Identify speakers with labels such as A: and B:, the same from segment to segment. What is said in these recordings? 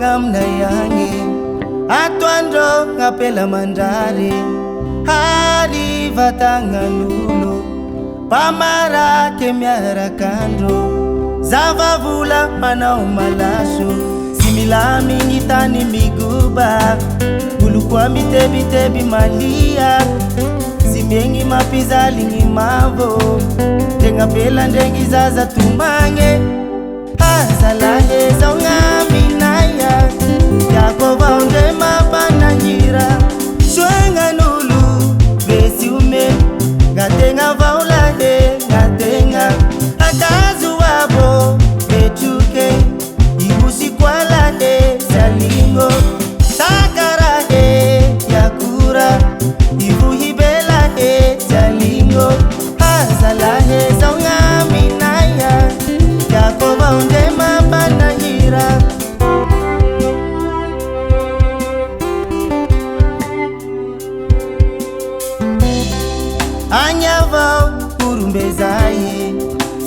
A: ngamna yange atwandro ngapela mandrare hari vatanganulo pamarake miarakandro zavavula manao malaso similami ngitani miguba gulukwa mitebitebi malia simengi mapizalingi mavo tenga pela ndengi zaza tumange azalahe zaungaminaya yako vaonde mapanangira shwenga nulu vesi ume ngatenga vaulahe ngatenga akazu wabo betuke ibusikwalahe zalingo sakarahe yakura ibuhibelahe zalingo azalahe zaungaminaya yako vaonde mapanangira anyavau kurumbezaye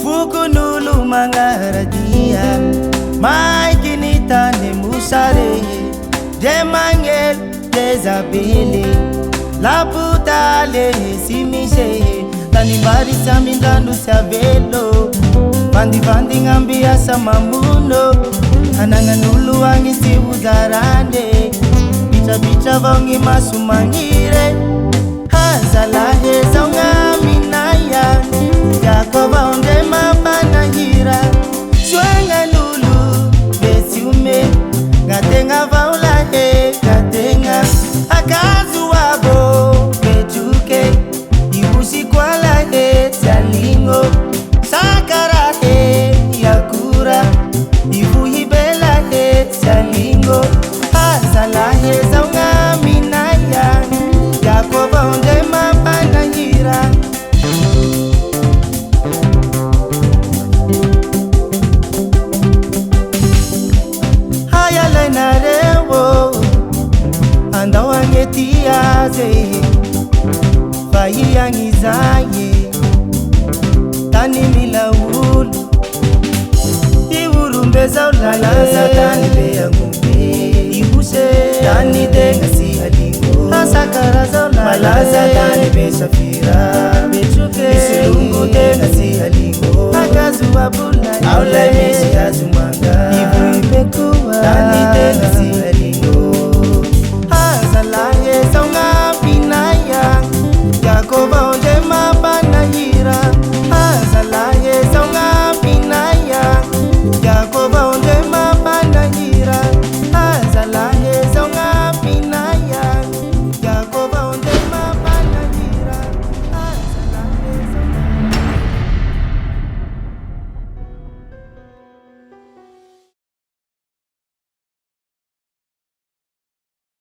A: fukunulu mangaradia maikinitane musareye demangel dezabele laputale simiseye tanimbarisa mindandu savelo vandi ngambia samamuno ananganulu angisiuzarande bicha vaungi masumangire hazalahe zaungaminaya yako vaonde mapanangira shwenga lulu besiume ngatenga vaulahe ngatenga akazu wabo betuke ibusikwalahe zalingo sakarahe yakura ibuhibelahe zalingo hazalahe zaungaminaya yako vaonde mapanangira hayalenarewo andawangetiaze vayiyangizaye tanimilaulu iwurumbeza ulalaza tanibeyangumbe ibuse tanidengasihalingo asakaraza ulalaza tanibesafira bechuke isilungu dengasihalingo akazuwabula aulaimesi azumanga ibu imekuwa tanidengasi